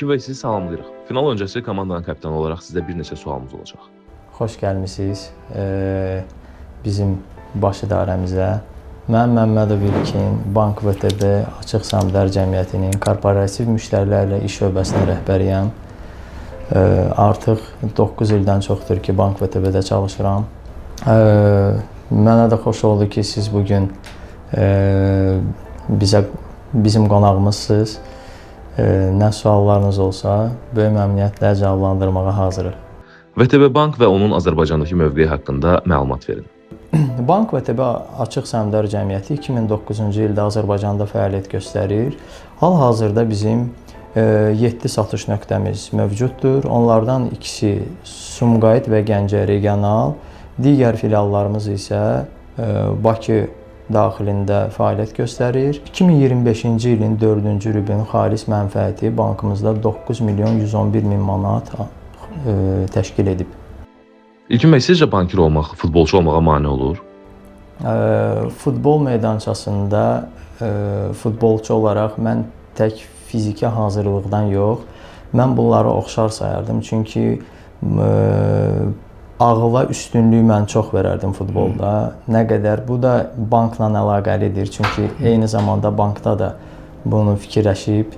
İlkin və sizi salamlayırıq. Final öncəsi komandanın kapitanı olaraq sizə bir neçə sualımız olacaq. Xoş gəlmisiniz bizim baş idarəmizə. Mən Məmmədov İlkin, Bank VTB Açıq Səhmdar Cəmiyyətinin korporativ müştərilərlə iş şöbəsinin rəhbəriyəm. Artıq 9 ildən çoxdur ki, Bank VTB-də çalışıram. Mənə də xoş oldu ki, siz bugün bizim qonağımızsınız. Nə suallarınız olsa, böyük məmnuniyyətlə cavablandırmağa hazırıq. VTB Bank və onun Azərbaycandakı mövqeyi haqqında məlumat verin. Bank VTB Açıq Səhmdar Cəmiyyəti 2009-cu ildə Azərbaycanda fəaliyyət göstərir. Hal-hazırda bizim 7 satış nöqtəmiz mövcuddur. Onlardan ikisi Sumqayıt və Gəncə regional, digər filiallarımız isə Bakı daxilində fəaliyyət göstərir. 2025-ci ilin 4-cü rübün xalis mənfəəti bankımızda 9 milyon 111 min manat təşkil edib. İlkin bəy, sizcə bankir olmaq futbolçu olmağa mane olur? Futbol meydançasında futbolçu olaraq mən tək fiziki hazırlıqdan yox, mən bunları oxşar sayardım. Çünki ağıla üstünlüyü mən çox verərdim futbolda. Nə qədər bu da bankla əlaqəlidir. Çünki eyni zamanda bankda da bunu fikirləşib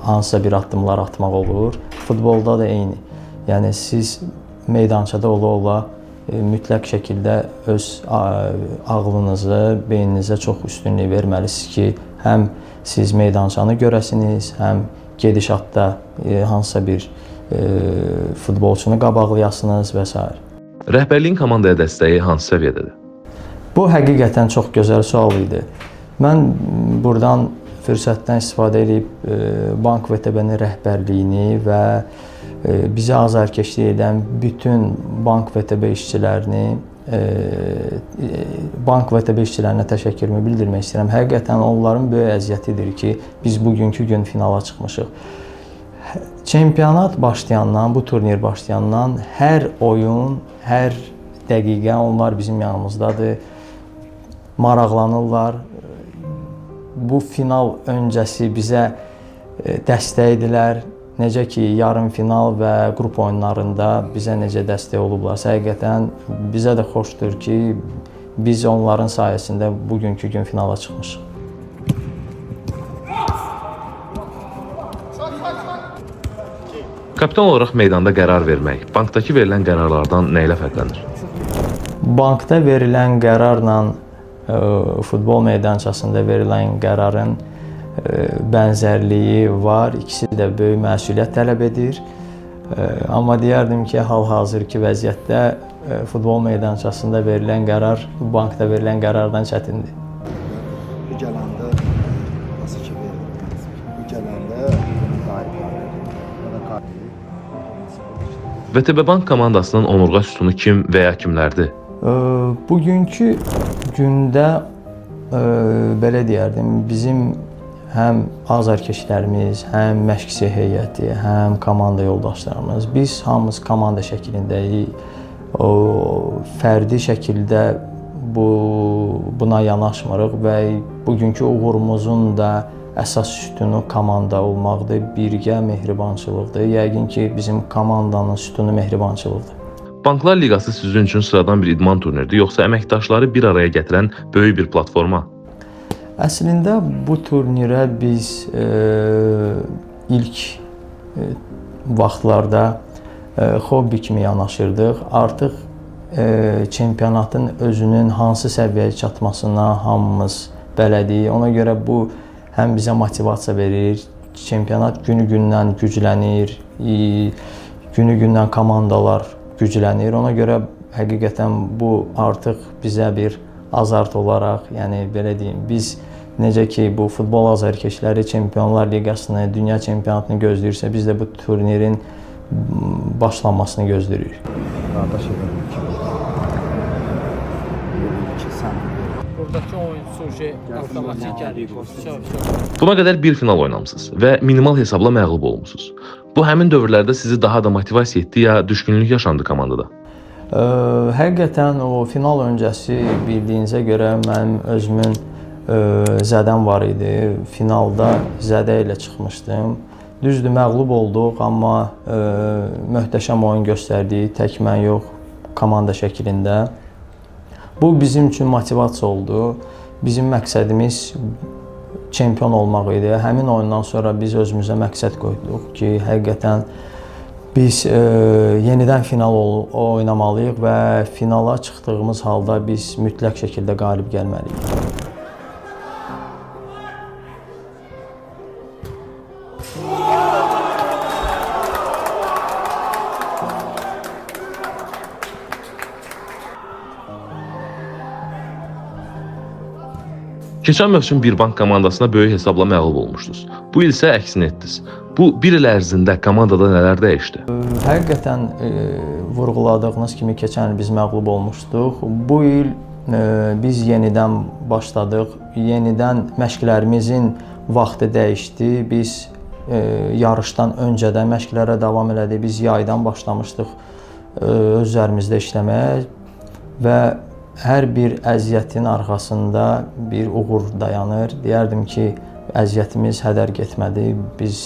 hansısa bir addımlar atmaq olur. Futbolda da eyni. Yəni siz meydançada ola-ola mütləq şəkildə öz ağlınızı, beyninizə çox üstünlük verməlisiniz ki, həm siz meydançanı görəsiniz, həm gedişatda hansısa bir futbolçunu qabaqlayasınız və s. Rəhbərliyin komandaya dəstəyi hansı səviyyədədir? Bu həqiqətən çox gözəl sual idi. Mən buradan fürsətdən istifadə edib Bank VTB-nin rəhbərliyini və bizə azarkeşlik edən bütün Bank VTB işçilərini, Bank VTB işçilərinə təşəkkürümü bildirmək istəyirəm. Həqiqətən onların böyük əziyyətidir ki, biz bugünkü gün finala çıxmışıq. Çempionat başlayandan, bu turnir başlayandan hər oyun, hər dəqiqə onlar bizim yanımızdadır. Maraqlanırlar. Bu final öncəsi bizə dəstəkdilər. Necə ki, yarım final və qrup oyunlarında bizə necə dəstək olublarsa, həqiqətən bizə də xoşdur ki, biz onların sayəsində bugünkü gün finala çıxmışıq. Kapitan olaraq meydanda qərar vermək, bankdakı verilən qərarlardan nə ilə fərqlənir? Bankda verilən qərarla futbol meydançasında verilən qərarın bənzərliyi var. İkisi də böyük məsuliyyət tələb edir. Amma deyərdim ki, hal-hazırki vəziyyətdə futbol meydançasında verilən qərar bankda verilən qərardan çətindir. Bu gələndə nasıl ki bu gələndə VTB Bank komandasının onurğa sütunu kim və ya kimlərdir? Bugünkü gündə belə deyərdim, bizim həm azarkeşlərimiz, həm məşqçi heyəti, həm komanda yoldaşlarımız, biz hamımız komanda şəklindəyik. Fərdi şəkildə buna yanaşmırıq və bugünkü uğurumuzun da əsas sütunu komanda olmaqdır, birgə mehribançılıqdır. Yəqin ki, bizim komandanın sütunu mehribançılıqdır. Banklar Liqası sizin üçün sıradan bir idman turniridir, yoxsa əməkdaşları bir araya gətirən böyük bir platforma? Əslində bu turnirə biz ilk vaxtlarda hobbi kimi yanaşırdıq. Artıq çempionatın özünün hansı səviyyəyə çatmasına hamımız bələdiyik. Ona görə bu həm bizə motivasiya verir, çempionat günü-gündən güclənir, günü-gündən komandalar güclənir. Ona görə həqiqətən bu artıq bizə bir azart olaraq, yəni belə deyim, biz necə ki bu futbol azarkeşləri Çempionlar Liqasını, dünya çempionatını gözləyirsə, biz də bu turnirin başlanmasını gözləyirik. Buradakı oyun sujet avtomatik gəlir. Buna qədər bir final oynamısınız və minimal hesabla məğlub olmusunuz. Bu həmin dövrlərdə sizi daha da motivasiya etdi ya düşkünlük yaşandı komandada? Həqiqətən o final öncəsi bildiyinizə görə mənim özümün zədəm var idi. Finalda zədə ilə çıxmışdım. Düzdür, məğlub olduq, amma möhtəşəm oyun göstərdik, tək mən yox, komanda şəklində. Bu bizim üçün motivasiya oldu. Bizim məqsədimiz çempion olmaq idi. Həmin oyundan sonra biz özümüzə məqsəd qoyduq ki, həqiqətən biz yenidən final oynamalıyıq və finala çıxdığımız halda biz mütləq şəkildə qalib gəlməliyik. Keçən mövsüm bir bank komandasına böyük hesabla məğlub olmuşdunuz. Bu il isə əksinə etdiniz. Bu bir il ərzində komandada nələr dəyişdi? Həqiqətən vurğuladığınız kimi keçən il biz məğlub olmuşduq. Bu il biz yenidən başladıq. Yenidən məşqlərimizin vaxtı dəyişdi. Biz yarışdan öncədən məşqlərə davam elədik. Biz yaydan başlamışdıq öz üzərimizdə işləməyə və hər bir əziyyətin arxasında bir uğur dayanır. Deyərdim ki, əziyyətimiz hədər getmədi. Biz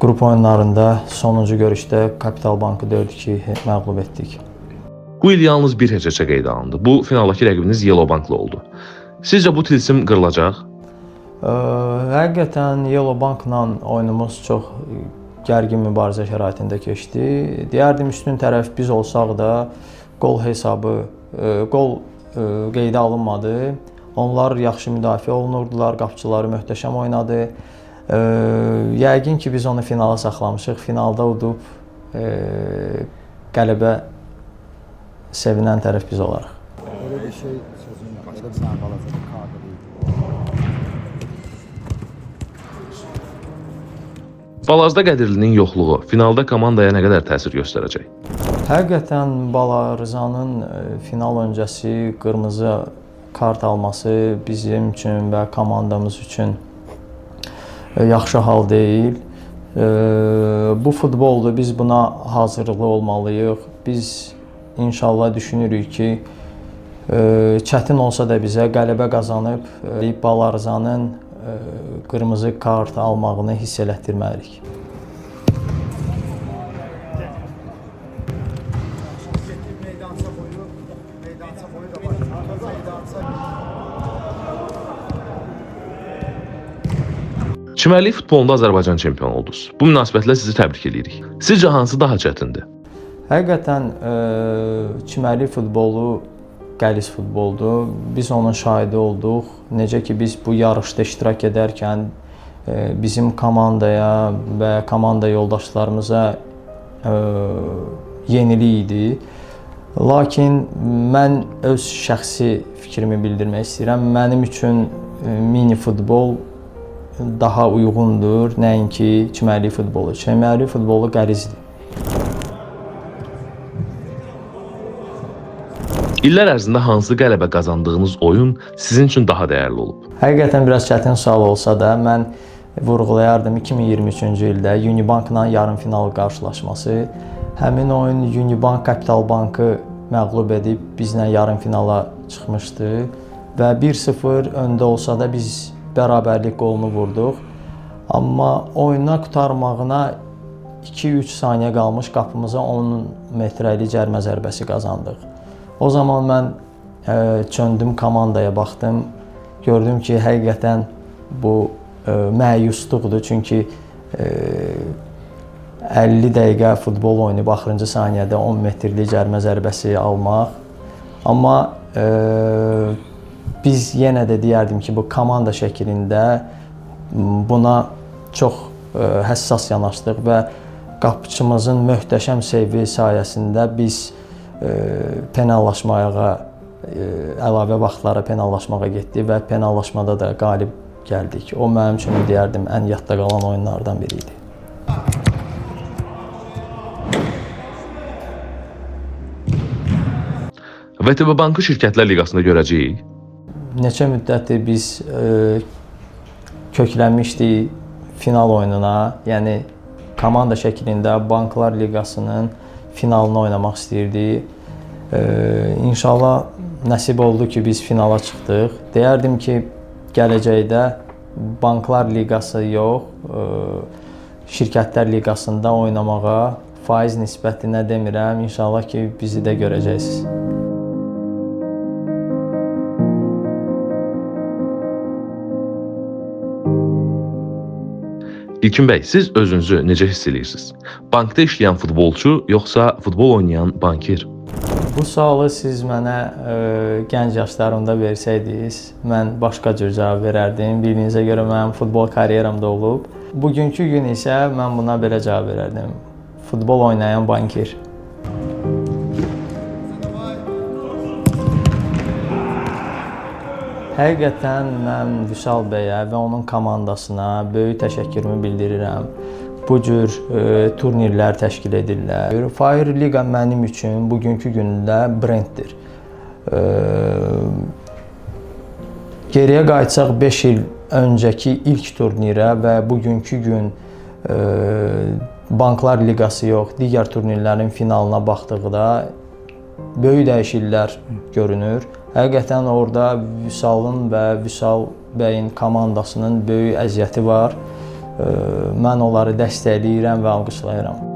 qrup oyunlarında sonuncu görüşdə Kapital Bankı 4-2 məğlub etdik. Bu il yalnız bir heçəçə qeydə alındı. Bu finaldakı rəqibiniz Yellow Bankla oldu. Sizcə bu tilsim qırılacaq? Həqiqətən Yellow Bankla oyunumuz çox gərgin mübarizə şəraitində keçdi. Deyərdim üstün tərəf biz olsaq da gol qeydə alınmadı. Onlar yaxşı müdafiə olunurdular, qapıçıları möhtəşəm oynadı. Yəqin ki, biz onu finala saxlamışıq. Finalda udub qələbə sevinən tərəf biz olarıq. Öyle bir şey sözün yok. Öyle bir sen kalacak bir kartı değil. Balazda Qədirlinin yoxluğu finalda komandaya nə qədər təsir göstərəcək? Həqiqətən Bala Rızanın final öncəsi qırmızı kart alması bizim üçün və komandamız üçün yaxşı hal deyil. Bu futboldur, biz buna hazırlıqlı olmalıyıq. Biz inşallah düşünürük ki, çətin olsa da bizə qələbə qazanıb Bala Rızanın qırmızı kart almağını hiss elətdirməliyik. Çimərlik futbolunda Azərbaycan çempionu oldunuz. Bu münasibətlə sizi təbrik edirik. Sizcə hansı daha çətindir? Həqiqətən çimərlik futbolu qəliz futboldur. Biz onun şahidi olduq. Necə ki biz bu yarışda iştirak edərkən bizim komandaya və komanda yoldaşlarımıza yenilik idi. Lakin mən öz şəxsi fikrimi bildirmək istəyirəm. Mənim üçün mini futbol daha uyğundur, nəinki çimərlik futbolu. Çimərlik futbolu qəlizdir. İllər ərzində hansı qələbə qazandığınız oyun sizin üçün daha dəyərli olub? Həqiqətən biraz çətin sual olsa da, mən vurğulayardım 2023-cü ildə Unibankla yarımfinal qarşılaşması. Həmin oyun Unibank Kapital Bankı məğlub edib bizlə yarımfinala çıxmışdı və 1-0 öndə olsa da biz bərabərlik qolunu vurduq. Amma oyuna qurtarmağına 2-3 saniyə qalmış qapımıza 10 metrəlik cərimə zərbəsi qazandıq. O zaman mən çöndüm komandaya baxdım. Gördüm ki, həqiqətən bu məyusluqdur. Çünki 50 dəqiqə futbol oynayıb axırıncı saniyədə 10 metrlik cərimə zərbəsi almaq. Amma biz yenə də deyərdim ki, bu komanda şəklində buna çox həssas yanaşdıq və qapıçımızın möhtəşəm sevi sayəsində biz penallaşmağa, əlavə vaxtlara penallaşmağa getdik və penallaşmada da qalib gəldik. O mənim üçün deyərdim ən yadda qalan oyunlardan biri idi. VTB Bankı Şirkətlər Liqasında görəcəyik. Neçə müddətdir biz köklənmişdik final oyununa, yəni komanda şəklində Banklar Liqasının finalını oynamaq istəyirdik. İnşallah nəsib oldu ki, biz finala çıxdıq. Deyərdim ki, gələcəkdə Banklar Liqası yox, Şirkətlər Liqasında oynamağa, faiz nisbətinə demirəm, inşallah ki, bizi də görəcəksiniz. İlkin bəy, siz özünüzü necə hiss edirsiniz? Bankda işləyən futbolçu, yoxsa futbol oynayan bankir? Bu sualı siz mənə gənc yaşlarımda versəydiniz, mən başqa cür cavab verərdim. Bildiyinizə görə mənim futbol karyeram da olub. Bugünkü gün isə mən buna belə cavab verərdim. Futbol oynayan bankir. Həqiqətən mən Vüsal bəyə və onun komandasına böyük təşəkkürümü bildirirəm. Bu cür turnirlər təşkil edirlər. Fire Liga mənim üçün bugünkü gündə brenddir. Geriyə qayıtsaq 5 il öncəki ilk turnirə və bugünkü gün Banklar Liqası yox, digər turnirlərin finalına baxdıqda böyük dəyişikliklər görünür. Həqiqətən orada Vüsalın və Vüsal bəyin komandasının böyük əziyyəti var. Mən onları dəstəkləyirəm və alqışlayıram.